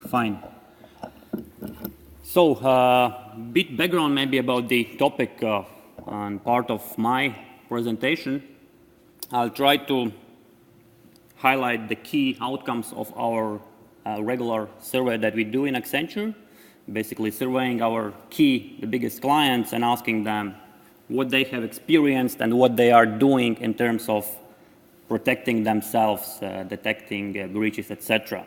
Fine. So, bit background maybe about the topic and part of my presentation. I'll try to highlight the key outcomes of our regular survey that we do in Accenture, basically surveying our the biggest clients and asking them what they have experienced and what they are doing in terms of protecting themselves, detecting breaches, etc.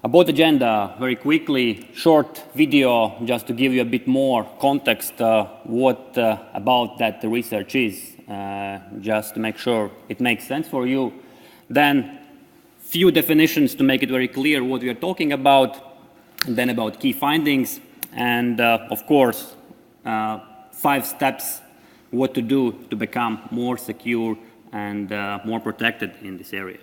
About agenda, very quickly, short video just to give you a bit more context what about that research is, just to make sure it makes sense for you. Then few definitions to make it very clear what we are talking about, then about key findings, and of course 5 steps what to do to become more secure and more protected in this area.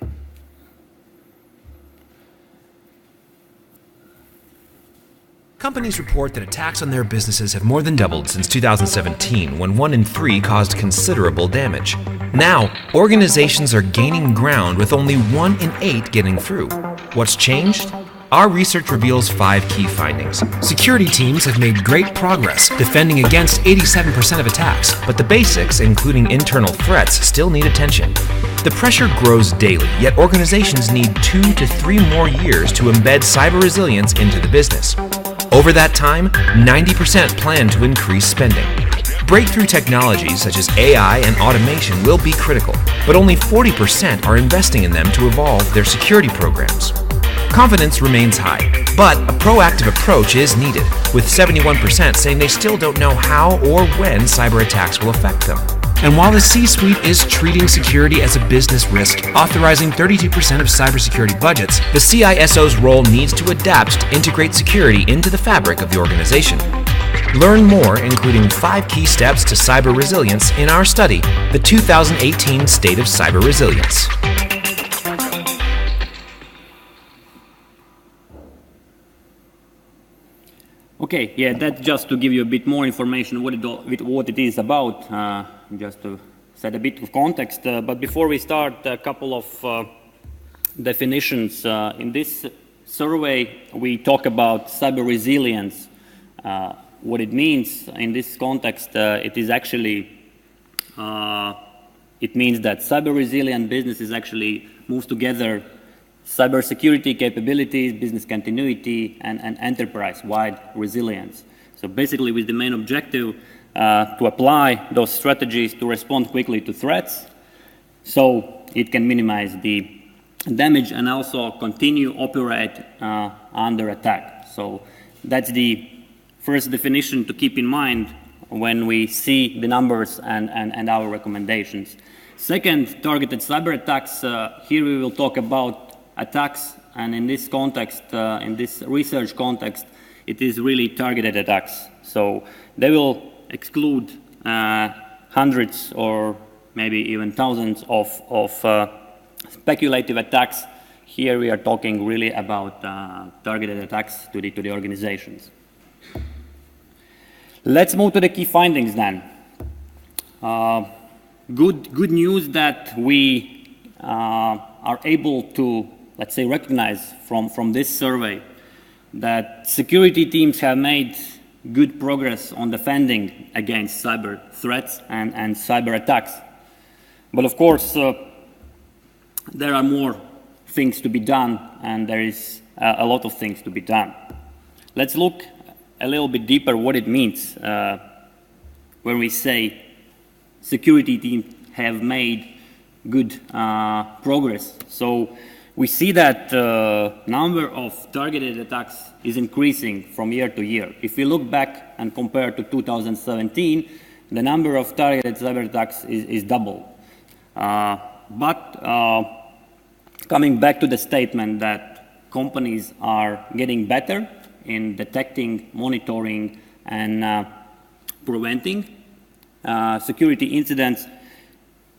Companies report that attacks on their businesses have more than doubled since 2017, when 1 in 3 caused considerable damage. Now, organizations are gaining ground with only 1 in 8 getting through. What's changed? Our research reveals 5 key findings. Security teams have made great progress, defending against 87% of attacks, but the basics, including internal threats, still need attention. The pressure grows daily, yet organizations need 2 to 3 more years to embed cyber resilience into the business. Over that time, 90% plan to increase spending. Breakthrough technologies such as AI and automation will be critical, but only 40% are investing in them to evolve their security programs. Confidence remains high, but a proactive approach is needed, with 71% saying they still don't know how or when cyber attacks will affect them. And while the C-suite is treating security as a business risk, authorizing 32% of cybersecurity budgets, the CISO's role needs to adapt to integrate security into the fabric of the organization. Learn more, including 5 key steps to cyber resilience, in our study, the 2018 State of Cyber Resilience. Okay, yeah, that's just to give you a bit more information what it is about, just to set a bit of context. But before we start, a couple of definitions. In this survey, we talk about cyber resilience. What it means in this context, it is actually, it means that cyber resilient businesses actually moves together cybersecurity capabilities, business continuity, and enterprise-wide resilience. So basically with the main objective to apply those strategies to respond quickly to threats, so it can minimize the damage and also continue operate under attack. So that's the first definition to keep in mind when we see the numbers and our recommendations. Second, targeted cyber attacks. Here we will talk about attacks, and in this context, in this research context, it is really targeted attacks. So they will exclude hundreds or maybe even thousands of speculative attacks. Here we are talking really about targeted attacks to the organizations. Let's move to the key findings then. Good news that we are able to, let's say, recognize from this survey that security teams have made good progress on defending against cyber threats and cyber attacks. But of course, there are more things to be done, and there is a lot of things to be done. Let's look a little bit deeper what it means when we say security teams have made good progress. So we see that number of targeted attacks is increasing from year to year. If we look back and compare to 2017, the number of targeted cyber attacks is double. But coming back to the statement that companies are getting better in detecting, monitoring, and preventing security incidents,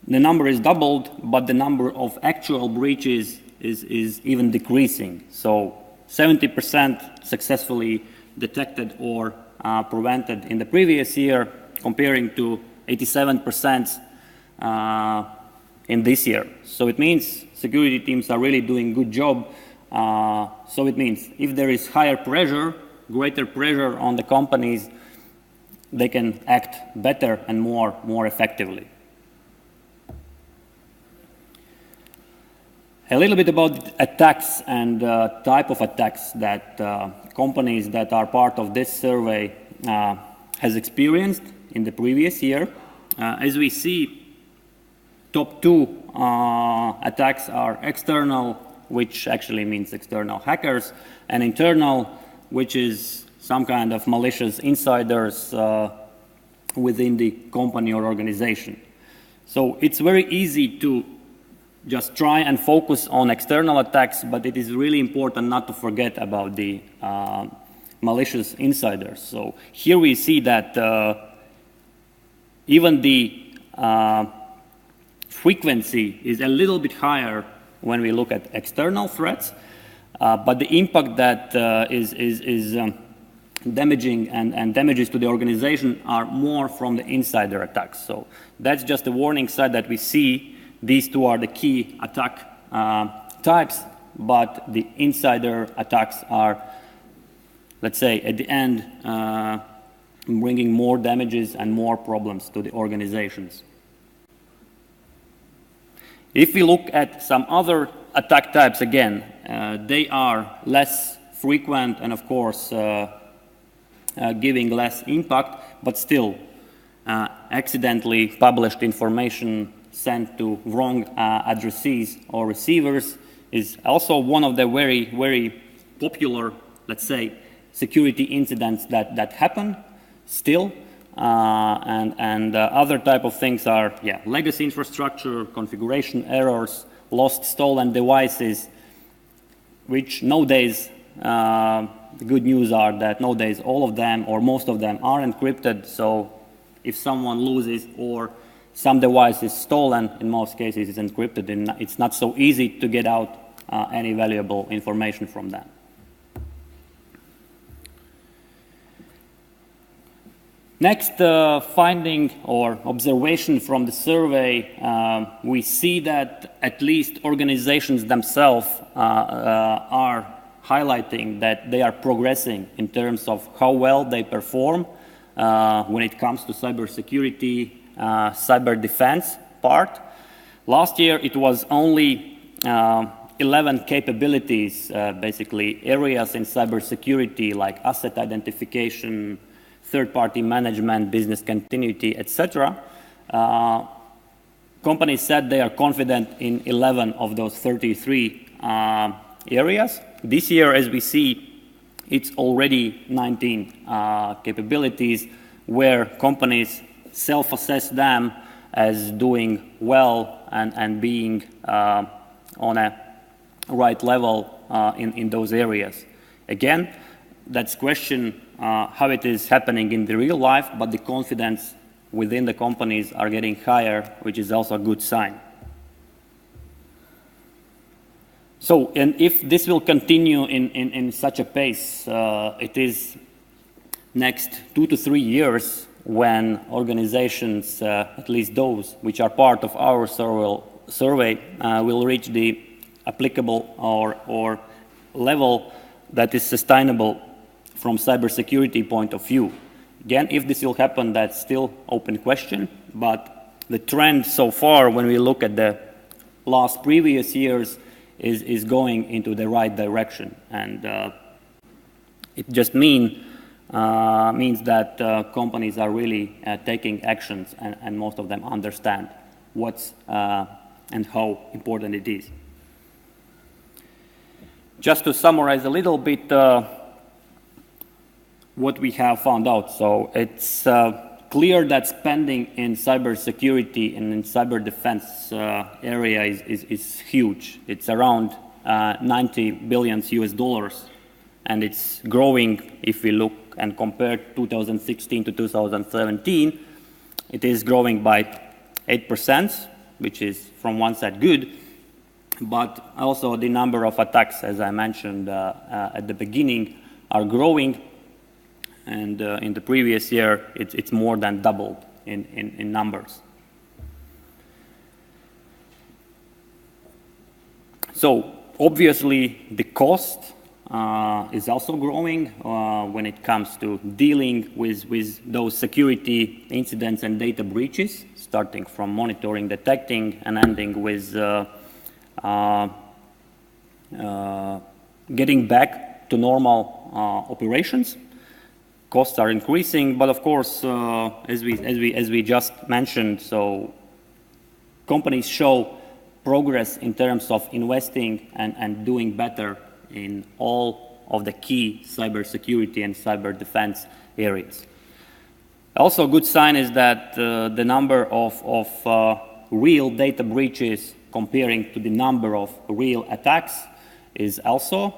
the number is doubled, but the number of actual breaches is even decreasing. So 70% successfully detected or prevented in the previous year, comparing to 87% in this year. So it means security teams are really doing a good job. So it means if there is higher pressure, greater pressure on the companies, they can act better and more effectively. A little bit about attacks and type of attacks that companies that are part of this survey has experienced in the previous year. As we see, top two attacks are external, which actually means external hackers, and internal, which is some kind of malicious insiders within the company or organization. So it's very easy to just try and focus on external attacks, but it is really important not to forget about the malicious insiders. So here we see that even the frequency is a little bit higher when we look at external threats, but the impact that is damaging and damages to the organization are more from the insider attacks. So that's just a warning sign that we see these two are the key attack types, but the insider attacks are, let's say, at the end, bringing more damages and more problems to the organizations. If we look at some other attack types, again, they are less frequent and, of course, giving less impact, but still, accidentally published information sent to wrong addressees or receivers is also one of the very, very popular, let's say, security incidents that happen still. And other type of things are, legacy infrastructure, configuration errors, lost, stolen devices, which nowadays, the good news are that nowadays all of them or most of them are encrypted. So if someone loses or some device is stolen, in most cases it's encrypted, and it's not so easy to get out any valuable information from that. Next finding or observation from the survey, we see that at least organizations themselves are highlighting that they are progressing in terms of how well they perform when it comes to cybersecurity, cyber defense part. Last year it was only 11 capabilities, basically areas in cybersecurity like asset identification, third-party management, business continuity, etc. Companies said they are confident in 11 of those 33 areas. This year, as we see, it's already 19 capabilities where companies self-assess them as doing well and being on a right level in those areas. Again, that's question how it is happening in the real life, but the confidence within the companies are getting higher, which is also a good sign. So, and if this will continue in such a pace, it is next 2 to 3 years when organizations, at least those which are part of our survey, will reach the applicable or level that is sustainable from cybersecurity point of view. Again, if this will happen, that's still open question, but the trend so far when we look at the last previous years is going into the right direction, and it just means that companies are really taking actions, and most of them understand what's and how important it is. Just to summarize a little bit what we have found out. So it's clear that spending in cybersecurity and in cyber defense area is huge. It's around 90 billion US dollars, and it's growing. If we look and compare 2016 to 2017, it is growing by 8%, which is from one side good, but also the number of attacks, as I mentioned at the beginning, are growing. And in the previous year, it's more than doubled in numbers. So obviously the cost is also growing when it comes to dealing with those security incidents and data breaches, starting from monitoring, detecting, and ending with getting back to normal operations. Costs are increasing, but of course, as we just mentioned, so companies show progress in terms of investing and doing better in all of the key cybersecurity and cyber defense areas. Also, a good sign is that the number of real data breaches comparing to the number of real attacks is also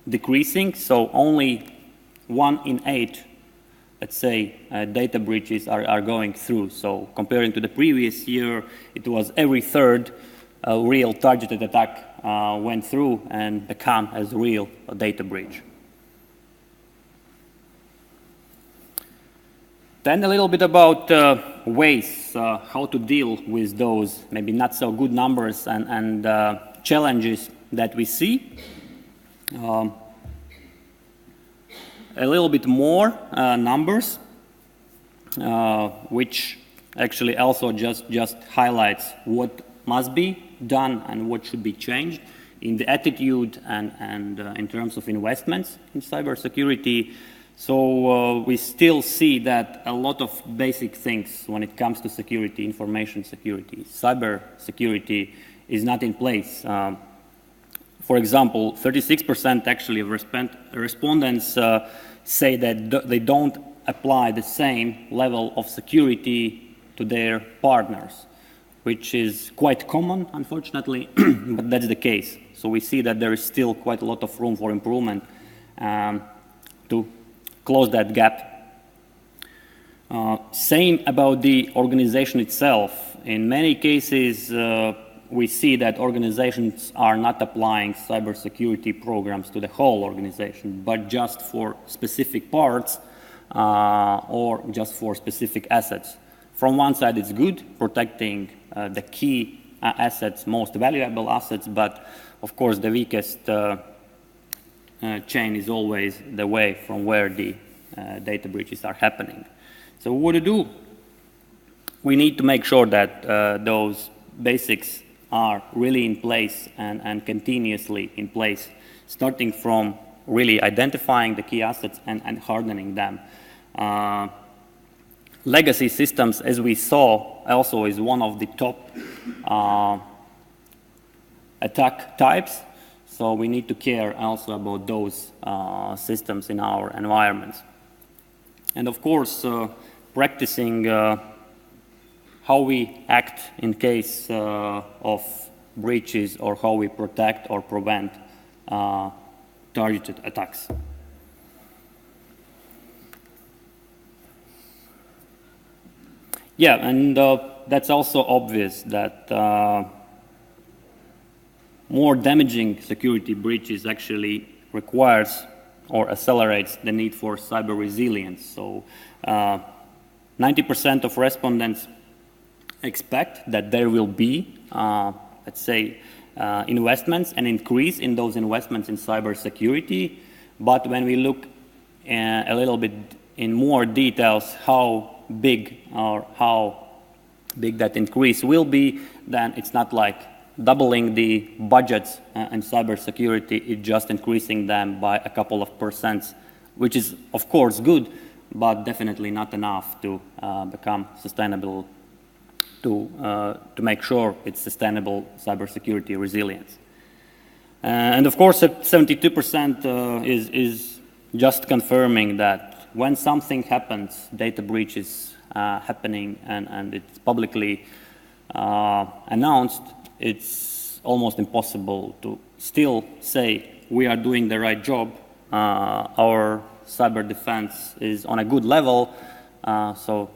decreasing. So only 1 in 8, let's say, data breaches are going through. So comparing to the previous year, it was every third real targeted attack went through and become as real a data breach. Then a little bit about ways how to deal with those maybe not so good numbers and challenges that we see. A little bit more numbers, which actually also just highlights what must be done and what should be changed in the attitude and in terms of investments in cybersecurity. So we still see that a lot of basic things when it comes to security, information security, cyber security is not in place. For example, 36% actually of respondents say that they don't apply the same level of security to their partners, which is quite common, unfortunately, but that's the case. So we see that there is still quite a lot of room for improvement to close that gap. Same about the organization itself. In many cases, we see that organizations are not applying cybersecurity programs to the whole organization, but just for specific parts or just for specific assets. From one side, it's good, protecting the key assets, most valuable assets, but of course the weakest chain is always the way from where the data breaches are happening. So what to do? We need to make sure that those basics are really in place and continuously in place, starting from really identifying the key assets and hardening them. Legacy systems, as we saw, also is one of the top attack types. So we need to care also about those systems in our environments. And of course, practicing how we act in case of breaches or how we protect or prevent targeted attacks. Yeah, and that's also obvious that more damaging security breaches actually requires or accelerates the need for cyber resilience. So 90% of respondents expect that there will be, let's say, investments and increase in those investments in cybersecurity. But when we look a little bit in more details how big that increase will be, then it's not like doubling the budgets in cybersecurity, it's just increasing them by a couple of percents, which is of course good, but definitely not enough to become sustainable, to make sure it's sustainable cybersecurity resilience. And of course, 72% is just confirming that when something happens, data breach is happening and it's publicly announced, it's almost impossible to still say we are doing the right job, our cyber defense is on a good level. So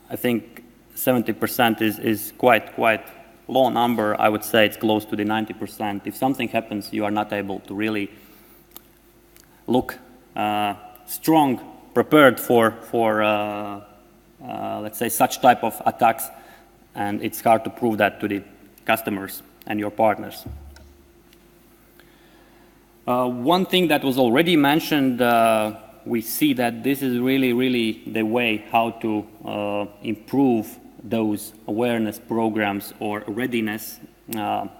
I think 70% is quite low number. I would say it's close to the 90%. If something happens, you are not able to really look strong, prepared for let's say such type of attacks, and it's hard to prove that to the customers and your partners. One thing that was already mentioned, we see that this is really the way how to improve those awareness programs or readiness to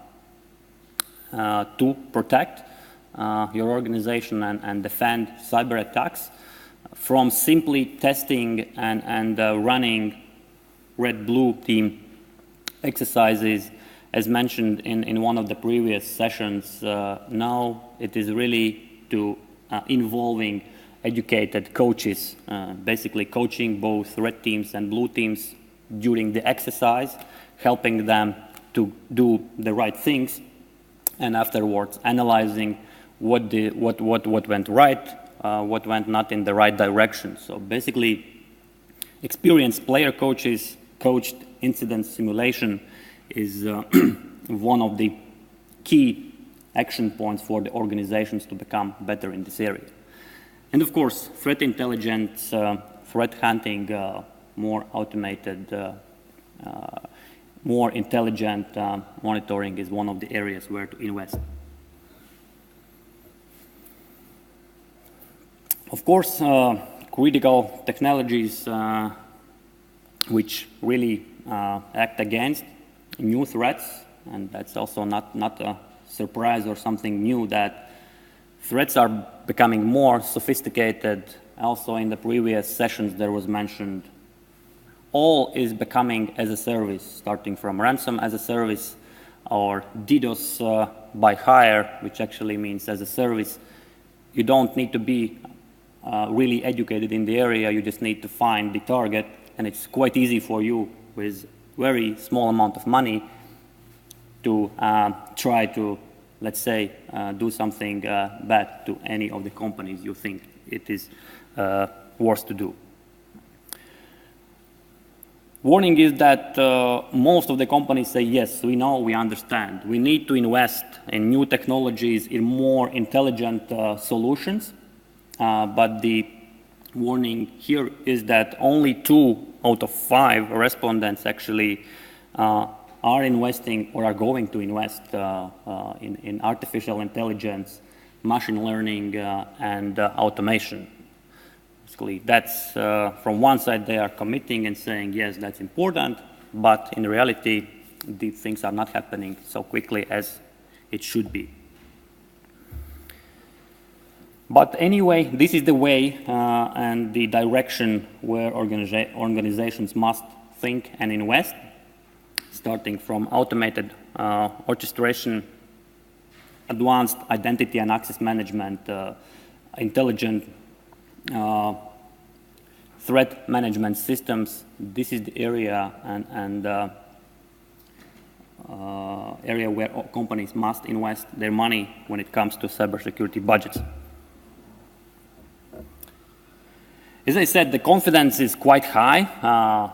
protect your organization and defend cyber attacks, from simply testing and running red-blue team exercises, as mentioned in one of the previous sessions. Now it is really to involving educated coaches, basically coaching both red teams and blue teams during the exercise, helping them to do the right things, and afterwards analyzing what went right, what went not in the right direction. So basically, experienced player coaches coached incident simulation is one of the key action points for the organizations to become better in this area. And of course, threat intelligence, threat hunting, more automated, more intelligent monitoring is one of the areas where to invest. Of course, critical technologies which really act against new threats, and that's also not a surprise or something new, that threats are becoming more sophisticated. Also in the previous sessions there was mentioned all is becoming as a service, starting from ransom as a service or DDoS by hire, which actually means as a service. You don't need to be really educated in the area, you just need to find the target, and it's quite easy for you with very small amount of money to try to, let's say, do something bad to any of the companies you think it is worth to do. Warning is that most of the companies say, yes, we know, we understand. We need to invest in new technologies, in more intelligent solutions. But the warning here is that only 2 out of 5 respondents actually are investing or are going to invest in artificial intelligence, machine learning, and automation. Basically, that's from one side they are committing and saying, yes, that's important, but in reality, these things are not happening so quickly as it should be. But anyway, this is the way and the direction where organizations must think and invest, starting from automated orchestration, advanced identity and access management, intelligent threat management systems. This is the area and area where companies must invest their money when it comes to cybersecurity budgets. As I said, the confidence is quite high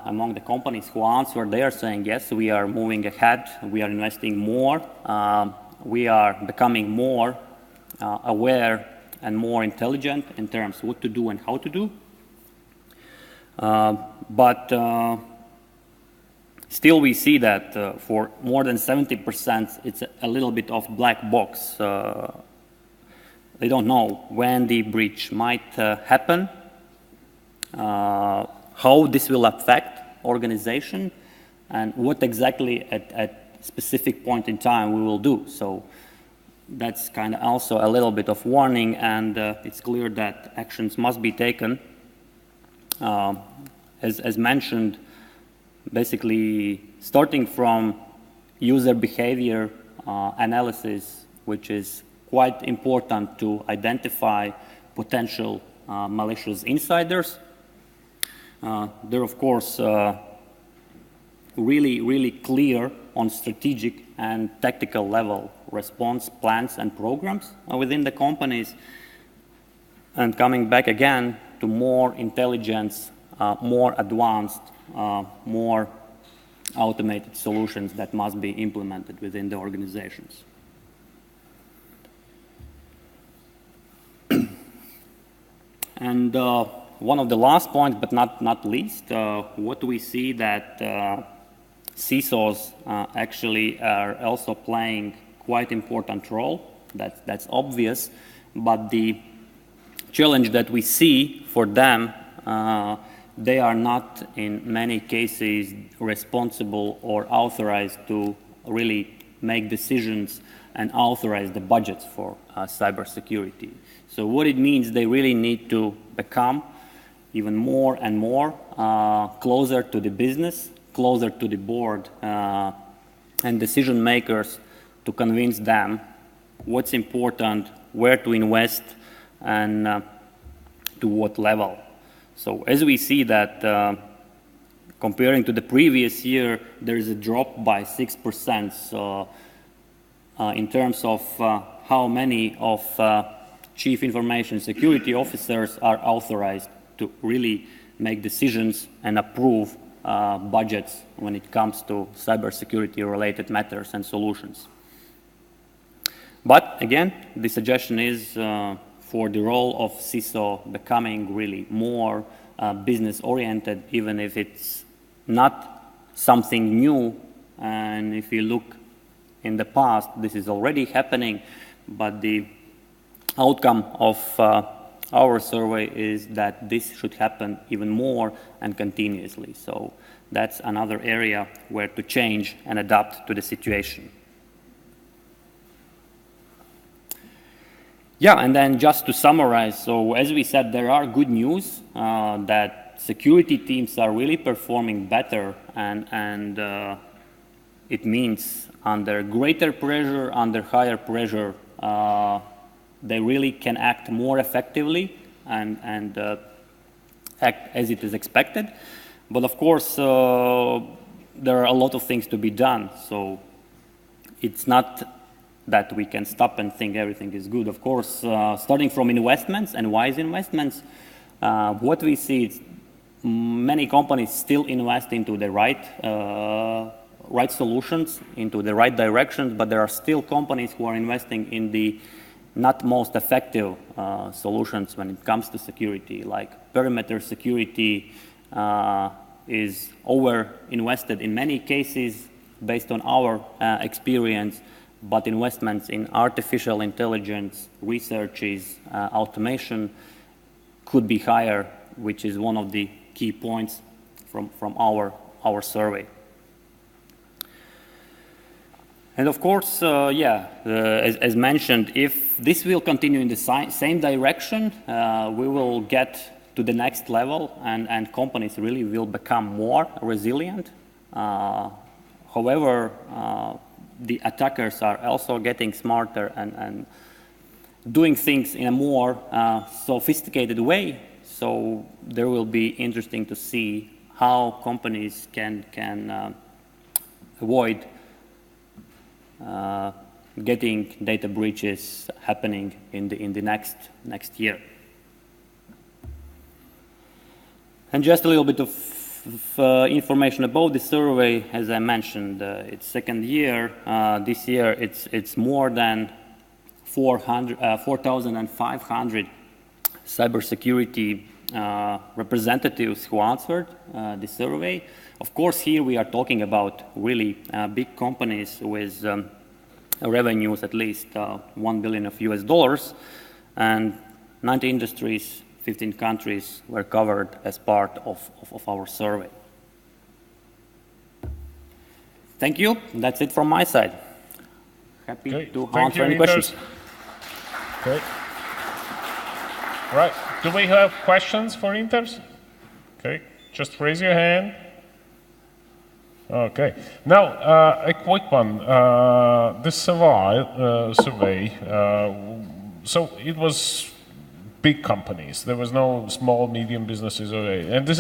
among the companies who answer. They are saying, yes, we are moving ahead, we are investing more, we are becoming more aware and more intelligent in terms of what to do and how to do. But still we see that for more than 70%, it's a little bit of black box. They don't know when the breach might happen, how this will affect organization, and what exactly at specific point in time we will do. So that's kind of also a little bit of warning, and it's clear that actions must be taken. As mentioned, basically starting from user behavior analysis, which is quite important to identify potential malicious insiders. They're of course really clear on strategic and tactical level response plans and programs within the companies. And coming back again to more intelligence, more advanced, more automated solutions that must be implemented within the organizations. And one of the last points, but not least, what we see that CISOs actually are also playing quite important role. That's obvious, but the challenge that we see for them, they are not in many cases responsible or authorized to really make decisions and authorize the budgets for cybersecurity. So what it means, they really need to become even more and more closer to the business, closer to the board and decision makers to convince them what's important, where to invest, and to what level. So as we see that comparing to the previous year, there is a drop by 6%. So in terms of how many of chief information security officers are authorized to really make decisions and approve budgets when it comes to cybersecurity related matters and solutions. But again, the suggestion is for the role of CISO becoming really more business oriented, even if it's not something new. And if you look in the past, this is already happening, but the outcome of our survey is that this should happen even more and continuously. So that's another area where to change and adapt to the situation. Yeah, and then just to summarize, so as we said, there are good news that security teams are really performing better, and it means under greater pressure, under higher pressure, they really can act more effectively and act as it is expected. But of course, there are a lot of things to be done. So it's not that we can stop and think everything is good. Of course, starting from investments and wise investments, what we see is many companies still invest into the right solutions, into the right directions, but there are still companies who are investing in the not most effective solutions when it comes to security, like perimeter security is over-invested in many cases based on our experience, but investments in artificial intelligence, researches, automation could be higher, which is one of the key points from our survey. And of course, as mentioned, if this will continue in the same direction, we will get to the next level and companies really will become more resilient. However, the attackers are also getting smarter and doing things in a more sophisticated way. So there will be interesting to see how companies can avoid getting data breaches happening in the next year. And just a little bit of information about the survey. As I mentioned, it's second year. This year it's more than 4,500 cybersecurity representatives who answered the survey. Of course, here we are talking about really big companies with revenues at least $1 billion of US dollars, and 90 industries, 15 countries were covered as part of our survey. Thank you. That's it from my side. Happy to answer any questions. Okay. Right. Do we have questions for Intars? Okay. Just raise your hand. Okay. Now, a quick one. This survey, so it was big companies. There was no small, medium businesses, and this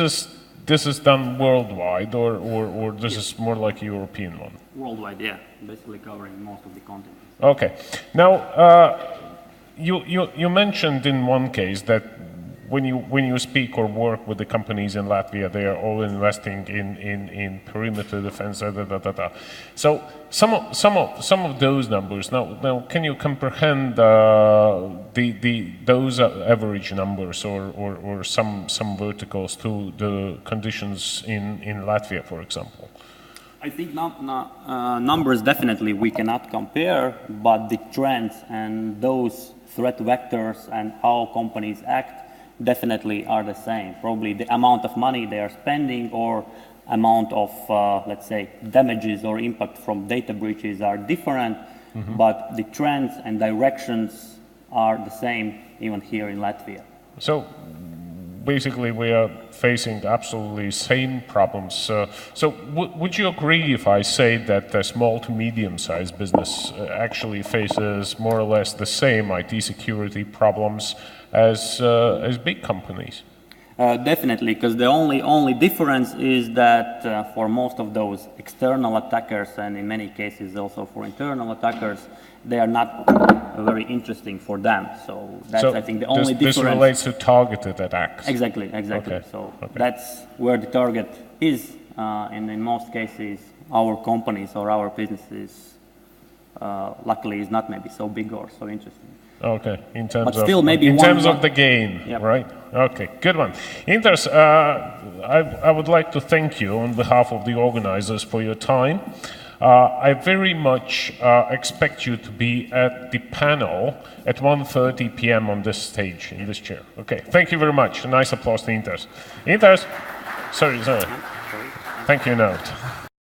is done worldwide, or this is more like a European one. Worldwide, yeah, basically covering most of the continent. Okay. Now, you mentioned in one case that when you speak or work with the companies in Latvia, they are all investing in perimeter defense. So some of those numbers. Now can you comprehend those average numbers or some verticals to the conditions in Latvia, for example? I think numbers definitely we cannot compare, but the trends and those threat vectors and how companies act definitely are the same. Probably the amount of money they are spending or amount of, let's say, damages or impact from data breaches are different, but the trends and directions are the same even here in Latvia. So basically we are facing absolutely same problems. So would you agree if I say that the small to medium-sized business actually faces more or less the same IT security problems as big companies? Definitely, because the only difference is that for most of those external attackers, and in many cases also for internal attackers, they are not very interesting for them. So that's, I think, the only difference. This relates to targeted attacks. Exactly. Okay. So that's where the target is, and in most cases, our companies or our businesses, luckily, is not maybe so big or so interesting. Okay, in terms but of still maybe in terms of the gain, yep. Right? Okay, good one. Intars, I would like to thank you on behalf of the organizers for your time. I very much expect you to be at the panel at 1:30 p.m. on this stage, in this chair. Okay, thank you very much. A nice applause to Intars. Intars, sorry. Thank you, note.